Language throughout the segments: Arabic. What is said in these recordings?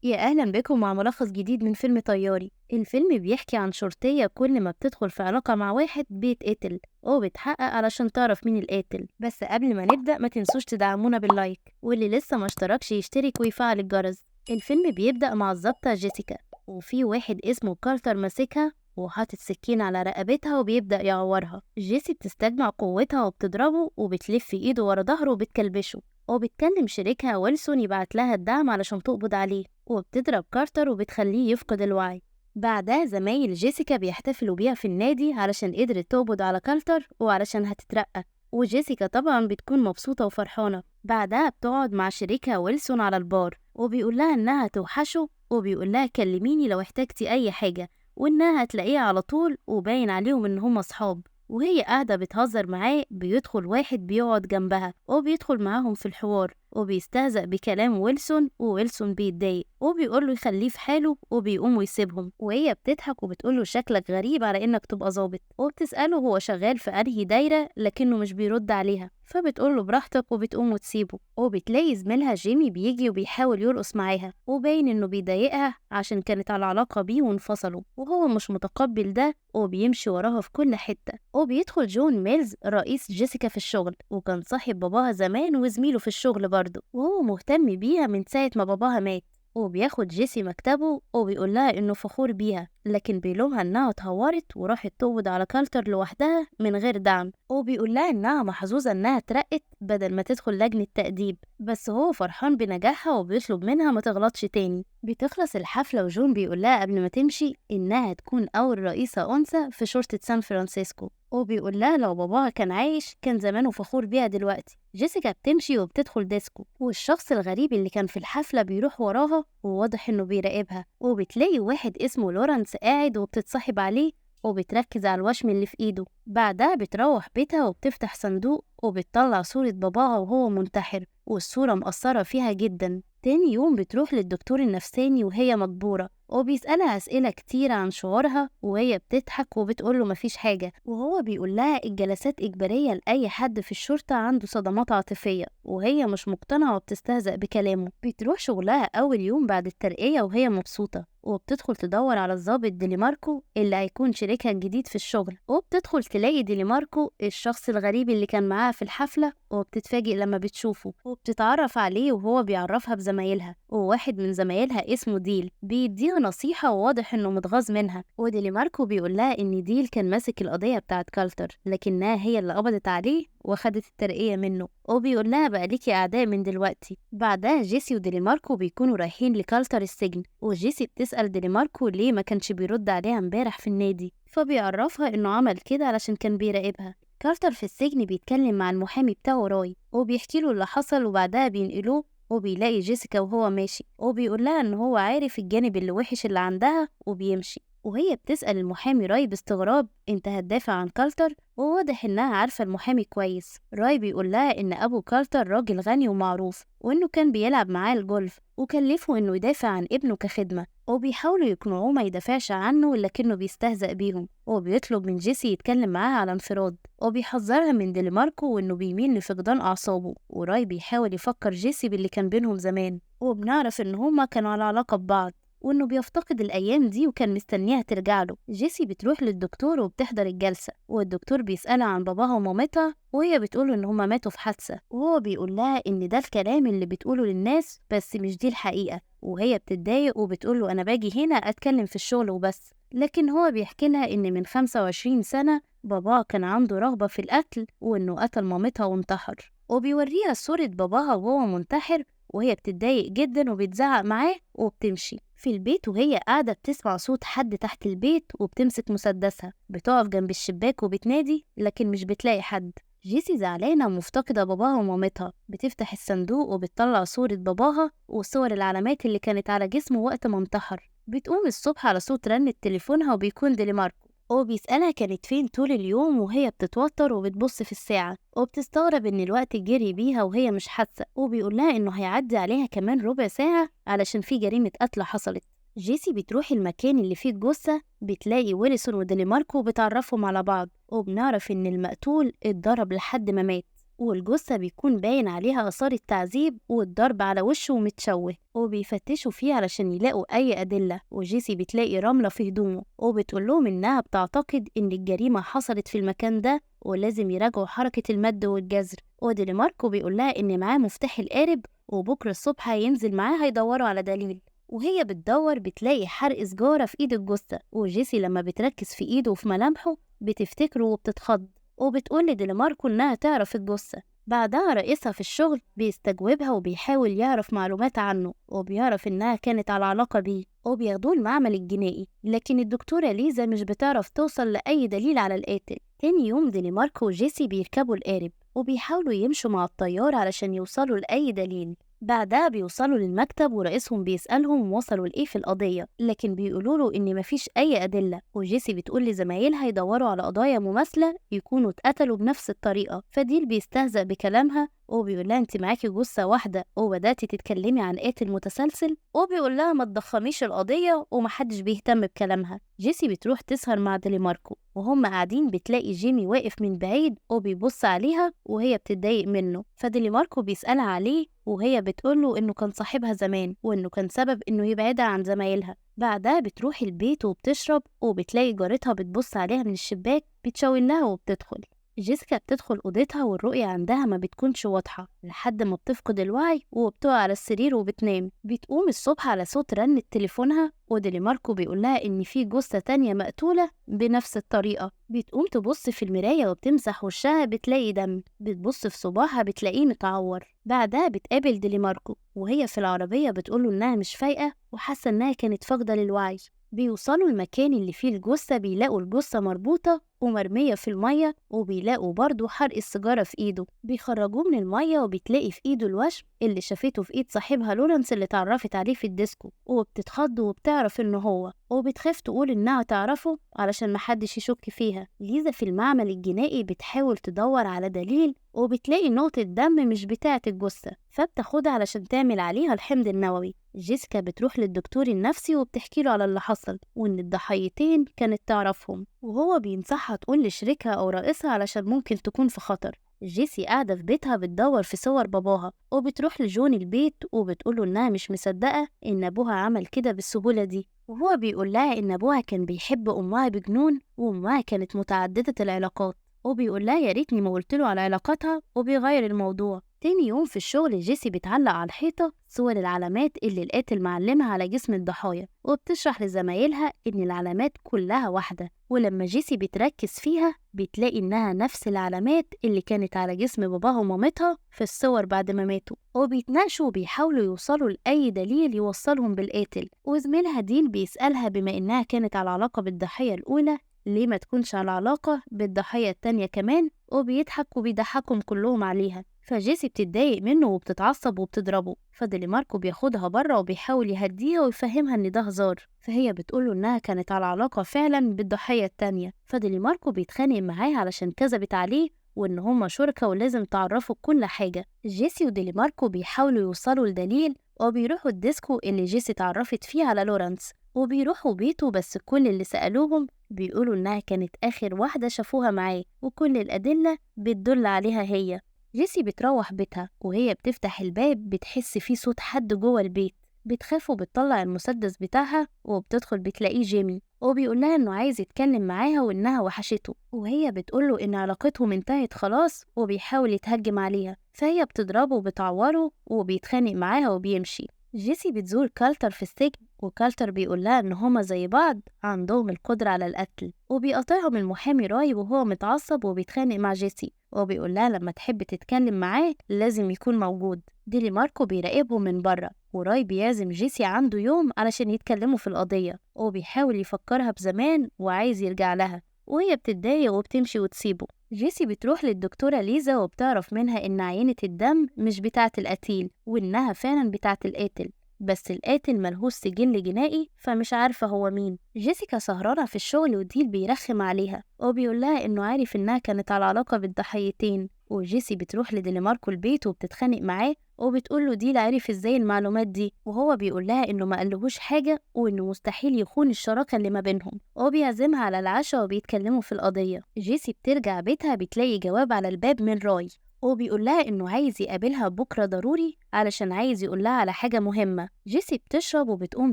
يا أهلا بكم مع ملخص جديد من فيلم طياري. الفيلم بيحكي عن شرطية كل ما بتدخل في علاقة مع واحد بيتقتل وبتحقق علشان تعرف مين القاتل. بس قبل ما نبدأ ما تنسوش تدعمونا باللايك، واللي لسه ما اشتركش يشترك ويفعل الجرس. الفيلم بيبدأ مع الضابطة جيسيكا، وفي واحد اسمه كارتر ماسكها وحاطط سكين على رقبتها وبيبدأ يعورها. جيسي بتستجمع قوتها وبتضربه وبتلف ايده ورا ظهره وبتكلبشه، وبتكلم شريكها ويلسون يبعت لها الدعم علشان تقبض عليه، وبتضرب كارتر وبتخليه يفقد الوعي. بعدها زمايل جيسيكا بيحتفلوا بيها في النادي علشان قدرت تقبض على كارتر وعلشان هتترقى، وجيسيكا طبعا بتكون مبسوطة وفرحانة. بعدها بتقعد مع شريكها ويلسون على البار وبيقول لها إنها توحشه، وبيقول لها كلميني لو احتجتي أي حاجة، وإنها هتلاقيه على طول، وباين عليهم إن هما صحاب. وهي قاعدة بتهزر معاه بيدخل واحد بيقعد جنبها وبيدخل معاهم في الحوار وبيستهزأ بكلام ويلسون، وويلسون بيتضايق وبيقوله يخليه في حاله وبيقوم ويسيبهم. وهي بتضحك وبتقوله شكلك غريب على انك تبقى ظابط، وبتسأله هو شغال في انهي دايرة لكنه مش بيرد عليها، فبتقوله براحتك وبتقوم وتسيبه. وبتلاقي زميلها جيمي بيجي وبيحاول يرقص معاها، وباين انه بيضايقها عشان كانت على علاقة بيه وانفصلوا، وهو مش متقبل ده وبيمشي وراها في كل حتة. وبيدخل جون ميلز رئيس جيسيكا في الشغل، وكان صاحب باباها زمان وزميله في الشغل برضه، وهو مهتم بيها من ساعة ما باباها مات. وبياخد جيسي مكتبه وبيقول لها انه فخور بيها، لكن بيلومها انها اتهورت وراحت تقبض على كالتر لوحدها من غير دعم. وبيقول لها انها محظوظة انها اترقت بدل ما تدخل لجنة تأديب، بس هو فرحان بنجاحها وبيطلب منها ما تغلطش تاني. بتخلص الحفلة وجون بيقول لها قبل ما تمشي انها تكون اول رئيسة انثى في شرطة سان فرانسيسكو، وبيقول لها لو باباها كان عايش كان زمانه فخور بيها دلوقتي. جيسيكا بتمشي وبتدخل ديسكو، والشخص الغريب اللي كان في الحفلة بيروح وراها وواضح انه بيراقبها، وبتلاقي واحد اسمه لورانس قاعد وبتتصاحب عليه وبتركز على الوشم اللي في ايده. بعدها بتروح بيتها وبتفتح صندوق وبتطلع صورة باباها وهو منتحر، والصورة مأثرة فيها جدا. تاني يوم بتروح للدكتور النفساني وهي مجبورة، وبيسألها أسئلة كتير عن شعورها وهي بتضحك وبتقوله مفيش حاجة، وهو بيقول لها الجلسات إجبارية لأي حد في الشرطة عنده صدمات عاطفية، وهي مش مقتنعة وبتستهزأ بكلامه. بتروح شغلها أول يوم بعد الترقية وهي مبسوطة، وبتدخل تدور على الضابط ديليماركو اللي هيكون شريكها الجديد في الشغل، وبتدخل تلاقي ديليماركو الشخص الغريب اللي كان معاها في الحفلة، وبتتفاجئ لما بتشوفه وبتتعرف عليه وهو بيعرفها بزمايلها، وواحد من زمايلها اسمه ديل بيديها نصيحة وواضح انه متغاظ منها. وديليماركو بيقول لها ان ديل كان ماسك القضية بتاعت كالتر، لكنها هي اللي قبضت عليه واخدت الترقية منه، وبيقول لها بقى ليكي أعداء من دلوقتي. بعدها جيسي وديليماركو بيكونوا رايحين لكالتر السجن، وجيسي بتسأل ديليماركو ليه ما كانش بيرد عليها امبارح في النادي، فبيعرفها انه عمل كده علشان كان بيراقبها. كارتر في السجن بيتكلم مع المحامي بتاعه راي وبيحكي له اللي حصل، وبعدها بينقلوه وبيلاقي جيسيكا وهو ماشي، وبيقول لها ان هو عارف الجانب اللي وحش اللي عندها وبيمشي. وهي بتسأل المحامي راي باستغراب انت هتدافع عن كارتر، وواضح انها عارفة المحامي كويس. راي بيقول لها ان ابو كارتر راجل غني ومعروف، وانه كان بيلعب معاه الجولف وكلفه انه يدافع عن ابنه كخدمة، وبيحاولوا يقنعوه ما يدافعش عنه لكنه بيستهزأ بيهم، وبيطلب من جيسي يتكلم معاها على انفراد، وبيحذرها من ديليماركو وانه بيميل لفقدان اعصابه. وراي بيحاول يفكر جيسي باللي كان بينهم زمان، وبنعرف ان هما كانوا على علاقة ببعض وانه بيفتقد الايام دي وكان مستنيها ترجع له. جيسي بتروح للدكتور وبتحضر الجلسة، والدكتور بيسألها عن باباها ومامتها، وهي بتقوله ان هما ماتوا في حادثة، وهو بيقول لها ان ده الكلام اللي بتقوله للناس بس مش دي الحقيقة. وهي بتتضايق وبتقوله انا باجي هنا اتكلم في الشغل وبس، لكن هو بيحكي لها ان من 25 سنة باباه كان عنده رغبة في القتل وانه قتل مامتها وانتحر، وبيوريها صورة باباها وهو منتحر، وهي بتتضايق جدا وبتزعق معاه وبتمشي. في البيت وهي قاعدة بتسمع صوت حد تحت البيت، وبتمسك مسدسها بتقف جنب الشباك وبتنادي لكن مش بتلاقي حد. جيسي زعلانة ومفتقدة باباها ومامتها، بتفتح الصندوق وبتطلع صورة باباها وصور العلامات اللي كانت على جسمه وقت ما انتحر. بتقوم الصبح على صوت رنة تليفونها وبيكون ديليماركو، هو بيسألها كانت فين طول اليوم، وهي بتتوتر وبتبص في الساعة وبتستغرب ان الوقت جري بيها وهي مش حاسة، وبيقولها انه هيعدي عليها كمان ربع ساعة علشان في جريمة قتل حصلت. جيسي بتروح المكان اللي فيه الجثة، بتلاقي ويلسون وديليماركو بتعرفهم على بعض، وبنعرف ان المقتول اتضرب لحد ما مات. والجثة بيكون باين عليها آثار التعذيب والضرب على وشه ومتشوه، وبيفتشوا فيه علشان يلاقوا أي أدلة. وجيسي بتلاقي رملة في هدومه وبتقول لهم إنها بتعتقد إن الجريمة حصلت في المكان ده ولازم يراجعوا حركة المد والجزر. وديلي ماركو بيقول لها إن معاه مفتاح القارب وبكرة الصبح هينزل معاه هيدوروا على دليل. وهي بتدور بتلاقي حرق سجارة في إيد الجثة، وجيسي لما بتركز في إيده وفي ملامحه بتفتكره وبتتخض، وبتقول لديلي ماركو إنها تعرف الجثة. بعدها رئيسها في الشغل بيستجوبها وبيحاول يعرف معلومات عنه، وبيعرف إنها كانت على علاقة بيه، وبياخدوه المعمل الجنائي. لكن الدكتورة ليزا مش بتعرف توصل لأي دليل على القاتل. تاني يوم ديلي ماركو وجيسي بيركبوا القارب وبيحاولوا يمشوا مع الطيار علشان يوصلوا لأي دليل. بعدها بيوصلوا للمكتب ورئيسهم بيسألهم وصلوا لإيه في القضية، لكن بيقولوله إن مفيش أي أدلة. وجيسي بتقول لزمايلها يدوروا على قضايا مماثلة يكونوا اتقتلوا بنفس الطريقة. فديل بيستهزأ بكلامها وبيقولها انت معاكي جثة واحدة وبدأتي تتكلمي عن قاتل متسلسل، وبيقولها ما تضخميش القضية ومحدش بيهتم بكلامها. جيسي بتروح تسهر مع ديلي ماركو وهم قاعدين بتلاقي جيمي واقف من بعيد وبيبص عليها وهي بتتضايق منه. فديلي ماركو بيسألها عليه وهي بتقوله إنه كان صاحبها زمان وإنه كان سبب إنه يبعدها عن زمايلها. بعدها بتروح البيت وبتشرب وبتلاقي جارتها بتبص عليها من الشباك بتشاور لها وبتدخل. جيسيكا بتدخل أوضتها والرؤية عندها ما بتكونش واضحة لحد ما بتفقد الوعي وبتقع على السرير وبتنام. بتقوم الصبح على صوت رنة تليفونها وديلي ماركو بيقولها إن في جثة تانية مقتولة بنفس الطريقة. بتقوم تبص في المراية وبتمسح وشها بتلاقي دم، بتبص في صباعها بتلاقيه متعور. بعدها بتقابل ديلي ماركو وهي في العربية بتقوله إنها مش فايقة وحاسة إنها كانت فاقدة للوعي. بيوصلوا المكان اللي فيه الجثة بيلاقوا الجثة مربوطة ومرمية في المية، وبيلاقوا برضو حرق السيجارة في ايده. بيخرجوه من المية وبتلاقي في ايده الوشم اللي شافته في ايد صاحبها لورنس اللي اتعرفت عليه في الديسكو، وبتتخض وبتعرف انه هو، وبتخاف تقول انها تعرفه علشان محدش يشك فيها. ليزا في المعمل الجنائي بتحاول تدور على دليل وبتلاقي نقطة دم مش بتاعة الجثة، فبتاخدها علشان تعمل عليها الحمض النووي. جيسيكا بتروح للدكتور النفسي وبتحكي له على اللي حصل وإن الضحيتين كانت تعرفهم، وهو بينصحها تقول لشريكها أو رئيسها علشان ممكن تكون في خطر. جيسي قاعدة في بيتها بتدور في صور باباها وبتروح لجون البيت وبتقوله إنها مش مصدقة إن أبوها عمل كده بالسهولة دي، وهو بيقول لها إن أبوها كان بيحب أمها بجنون وأمها كانت متعددة العلاقات، وبيقول لها يا ريتني ما قلتله على علاقاتها، وبيغير الموضوع. تاني يوم في الشغل جيسي بتعلق على الحيطة صور العلامات اللي القاتل معلمها على جسم الضحايا، وبتشرح لزمايلها إن العلامات كلها واحدة. ولما جيسي بتركز فيها بتلاقي إنها نفس العلامات اللي كانت على جسم باباها ومامتها في الصور بعد ما ماتوا، وبيتناقشوا وبيحاولوا يوصلوا لأي دليل يوصلهم بالقاتل. وزميلها ديل بيسألها بما إنها كانت على علاقة بالضحية الأولى ليه ما تكونش على علاقة بالضحية التانية كمان، وبيضحك وبيضحكهم كلهم عليها. فجيسي بتتضايق منه وبتتعصب وبتضربه، فديلي ماركو بياخدها بره وبيحاول يهديها ويفهمها ان ده هزار، فهي بتقوله انها كانت على علاقة فعلا بالضحية التانية. فديلي ماركو بيتخانق معاه علشان كذبت عليه وان هما شركة ولازم تعرفوا كل حاجة. جيسي وديلي ماركو بيحاولوا يوصلوا لدليل وبيروحوا الديسكو اللي جيسي اتعرفت فيه على لورنس، وبيروحوا بيته، بس كل اللي سألوهم بيقولوا إنها كانت آخر واحدة شافوها معاه وكل الأدلة بتدل عليها هي. جيسي بتروح بيتها وهي بتفتح الباب بتحس فيه صوت حد جوه البيت، بتخاف وبتطلع المسدس بتاعها وبتدخل بتلاقيه جيمي، وبيقولها إنه عايز يتكلم معاها وإنها وحشته، وهي بتقوله إن علاقتهم انتهت خلاص وبيحاول يتهجم عليها، فهي بتضربه وبتعوره وبيتخانق معاها وبيمشي. جيسي بتزور كالتر في السجن وكالتر بيقولها إن هما زي بعض عندهم القدرة على القتل، وبيقاطعهم المحامي راي وهو متعصب وبيتخانق مع جيسي، وبيقولها لما تحب تتكلم معاه لازم يكون موجود. ديلي ماركو بيراقبهم من بره، وراي بيعزم جيسي عنده يوم علشان يتكلموا في القضية، وبيحاول يفكرها بزمان وعايز يرجع لها، وهي بتتضايق وبتمشي وتسيبه. جيسي بتروح للدكتورة ليزا وبتعرف منها إن عينة الدم مش بتاعة القتيل وإنها فعلا بتاعة القاتل، بس القاتل ملهوش سجل جنائي فمش عارفة هو مين. جيسيكا سهرانة في الشغل وديل بيرخم عليها وبيقولها إنه عارف إنها كانت على علاقة بالضحيتين، وجيسي بتروح لديلي ماركو البيت وبتتخانق معاه وبتقوله ديل عارف ازاي المعلومات دي، وهو بيقولها انه ما قالهوش حاجة وانه مستحيل يخون الشراكة اللي ما بينهم، وبيعزمها على العشاء وبيتكلموا في القضية. جيسي بترجع بيتها بتلاقي جواب على الباب من راي وبيقول لها إنه عايز يقابلها بكرة ضروري علشان عايز يقول لها على حاجة مهمة. جيسي بتشرب وبتقوم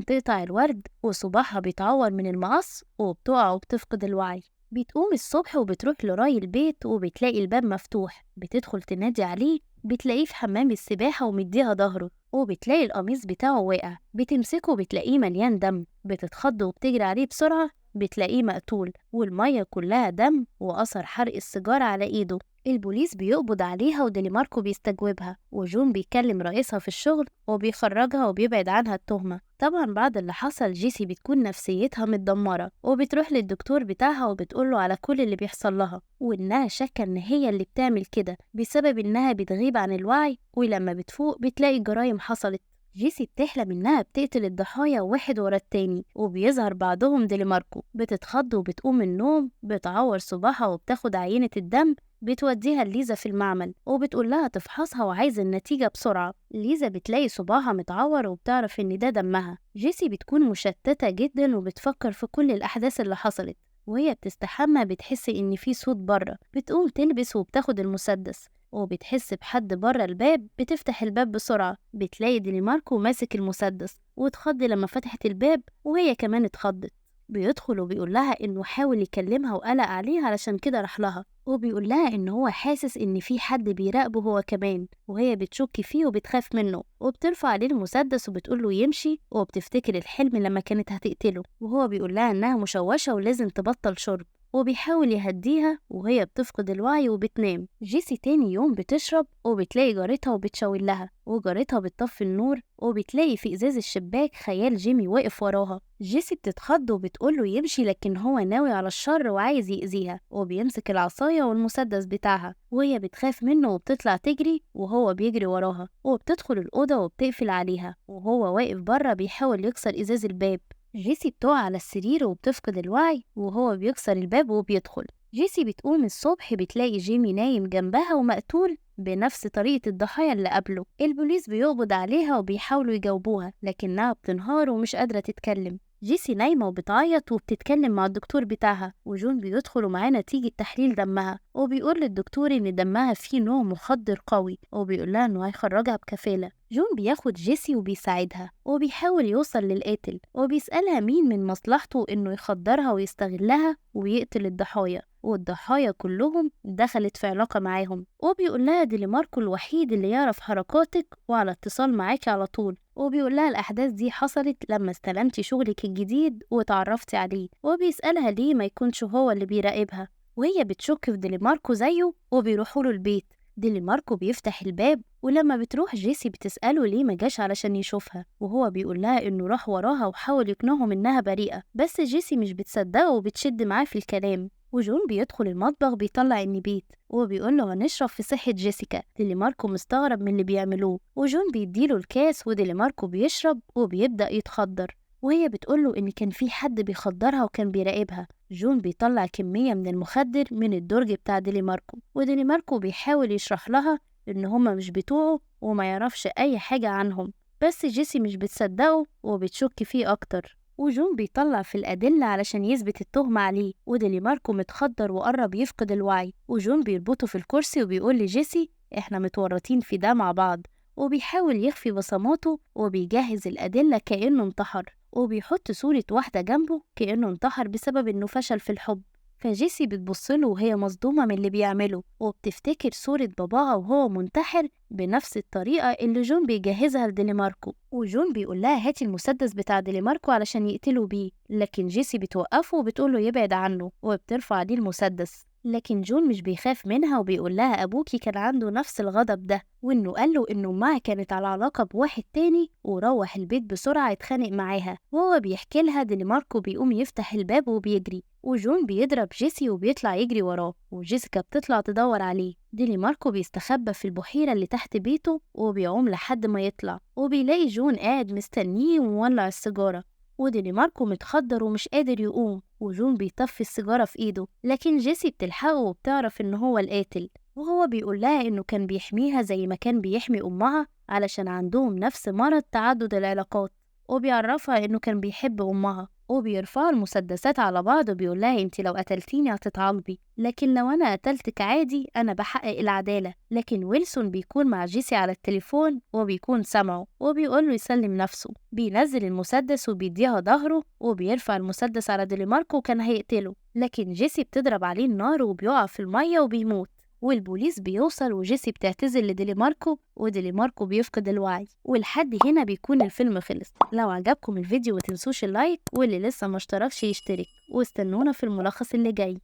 تقطع الورد وصباعها بيتعور من المقص وبتقع وبتفقد الوعي. بتقوم الصبح وبتروح لراي البيت وبتلاقي الباب مفتوح. بتدخل تنادي عليه، بتلاقيه في حمام السباحة ومديها ظهره، وبتلاقي القميص بتاعه واقع. بتمسكه بتلاقيه مليان دم. بتتخض وبتجري عليه بسرعة. بتلاقيه مقتول والمية كلها دم وأثر حرق السيجارة على إيده. البوليس بيقبض عليها وديليماركو بيستجوبها، وجون بيكلم رئيسها في الشغل وبيخرجها وبيبعد عنها التهمة. طبعا بعد اللي حصل جيسي بتكون نفسيتها متدمرة وبتروح للدكتور بتاعها وبتقوله على كل اللي بيحصل لها، وإنها شاكة إن هي اللي بتعمل كده بسبب إنها بتغيب عن الوعي، ولما بتفوق بتلاقي جرايم حصلت. جيسي بتحلم إنها بتقتل الضحايا واحد ورا التاني، وبيظهر بعضهم ديليماركو. بتتخض وبتقوم من النوم، بتعور صباعها وبتاخد عينة الدم بتوديها لليزا في المعمل وبتقول لها تفحصها وعايزة النتيجة بسرعة. ليزا بتلاقي صباعها متعور وبتعرف إن ده دمها. جيسي بتكون مشتتة جدا وبتفكر في كل الأحداث اللي حصلت، وهي بتستحمى بتحس إن في صوت بره. بتقوم تلبس وبتاخد المسدس وبتحس بحد بره الباب. بتفتح الباب بسرعة، بتلاقي ديليماركو ماسك المسدس واتخض لما فتحت الباب، وهي كمان اتخضت. بيدخل وبيقول لها إنه حاول يكلمها وقلق عليها علشان كده راح لها، وبيقول لها إن هو حاسس إن في حد بيراقبه هو كمان، وهي بتشك فيه وبتخاف منه وبترفع عليه المسدس وبتقول له يمشي، وبتفتكر الحلم لما كانت هتقتله، وهو بيقول لها إنها مشوشة ولازم تبطل شرب، وبيحاول يهديها وهي بتفقد الوعي وبتنام. جيسي تاني يوم بتشرب وبتلاقي جارتها وبتشاور لها، وجارتها بتطفي النور وبتلاقي في إزاز الشباك خيال جيمي واقف وراها. جيسي بتتخض وبتقوله يمشي، لكن هو ناوي على الشر وعايز يأذيها، وبيمسك العصاية والمسدس بتاعها، وهي بتخاف منه وبتطلع تجري وهو بيجري وراها، وبتدخل الأوضة وبتقفل عليها وهو واقف بره بيحاول يكسر إزاز الباب. جيسي بتقع على السرير وبتفقد الوعي وهو بيكسر الباب وبيدخل. جيسي بتقوم الصبح بتلاقي جيمي نايم جنبها ومقتول بنفس طريقة الضحايا اللي قبله. البوليس بيقبض عليها وبيحاولوا يجاوبوها لكنها بتنهار ومش قادرة تتكلم. جيسي نايمة وبتعيط وبتتكلم مع الدكتور بتاعها، وجون بيدخل ومعاه نتيجة تحليل دمها، وبيقول للدكتور إن دمها فيه نوع مخدر قوي، وبيقول لها إنه هيخرجها بكفالة. جون بياخد جيسي وبيساعدها وبيحاول يوصل للقاتل، وبيسألها مين من مصلحته إنه يخدرها ويستغلها ويقتل الضحايا، والضحايا كلهم دخلت في علاقة معاهم. وبيقول لها ديليماركو الوحيد اللي يعرف حركاتك وعلى اتصال معاكي على طول، وبيقول لها الأحداث دي حصلت لما استلمتي شغلك الجديد وتعرفتي عليه، وبيسألها ليه ما يكونش هو اللي بيراقبها، وهي بتشك في ديليماركو زيه وبيروحوا له البيت. ديليماركو بيفتح الباب، ولما بتروح جيسي بتسأله ليه ما جاش علشان يشوفها، وهو بيقول لها إنه راح وراها وحاول يقنعهم إنها بريئة، بس جيسي مش بتصدقه وبتشد معاه في الكلام. وجون بيدخل المطبخ بيطلع النبيت وبيقول له هنشرب في صحة جيسيكا. ديليماركو مستغرب من اللي بيعملوه، وجون بيديله الكاس وديليماركو بيشرب وبيبدأ يتخدر، وهي بتقوله إن كان في حد بيخدرها وكان بيراقبها. جون بيطلع كمية من المخدر من الدرج بتاع ديليماركو، وديليماركو بيحاول يشرح لها إن هما مش بتوعه وما يعرفش أي حاجة عنهم، بس جيسي مش بتصدقه وبتشك فيه أكتر. وجون بيطلع في الأدلة علشان يثبت التهمة عليه، وديليماركو متخدر وقرب يفقد الوعي، وجون بيربطه في الكرسي وبيقول لجيسي إحنا متورطين في ده مع بعض، وبيحاول يخفي بصماته وبيجهز الأدلة كأنه انتحر، وبيحط صورة واحدة جنبه كأنه انتحر بسبب إنه فشل في الحب. فجيسي بتبصله وهي مصدومة من اللي بيعمله، وبتفتكر صورة باباها وهو منتحر بنفس الطريقة اللي جون بيجهزها لديليماركو. وجون بيقول لها هاتي المسدس بتاع ديليماركو علشان يقتلوا بيه، لكن جيسي بتوقفه وبتقوله يبعد عنه وبترفع عليه المسدس، لكن جون مش بيخاف منها وبيقول لها أبوكي كان عنده نفس الغضب ده، وإنه قال له إنه أمها كانت على علاقة بواحد تاني وروح البيت بسرعة يتخانق معاها. وهو بيحكي لها ديليماركو بيقوم يفتح الباب وبيجري، وجون بيضرب جيسي وبيطلع يجري وراه، وجيسيكا بتطلع تدور عليه. ديليماركو بيستخبى في البحيرة اللي تحت بيته وبيعوم لحد ما يطلع، وبيلاقي جون قاعد مستنيه ومولع السيجارة، وديليماركو متخدر ومش قادر يقوم، وجون بيطفي السيجارة في ايده، لكن جيسي بتلحقه وبتعرف ان هو القاتل، وهو بيقول لها انه كان بيحميها زي ما كان بيحمي امها علشان عندهم نفس مرض تعدد العلاقات، وبيعرفها انه كان بيحب امها. وبيرفعوا المسدسات على بعض وبيقول لها انت لو قتلتيني هتتعاقبي، لكن لو انا قتلتك عادي انا بحقق العدالة. لكن ويلسون بيكون مع جيسي على التليفون وبيكون سامعه وبيقول له يسلم نفسه. بينزل المسدس وبيديها ظهره وبيرفع المسدس على ديليماركو وكان هيقتله، لكن جيسي بتضرب عليه النار وبيقع في المية وبيموت. والبوليس بيوصل وجيسي بتعتذر لديليماركو وديليماركو بيفقد الوعي. ولحد هنا بيكون الفيلم خلص. لو عجبكم الفيديو متنسوش اللايك، واللي لسه ما اشتركش يشترك، واستنونا في الملخص اللي جاي.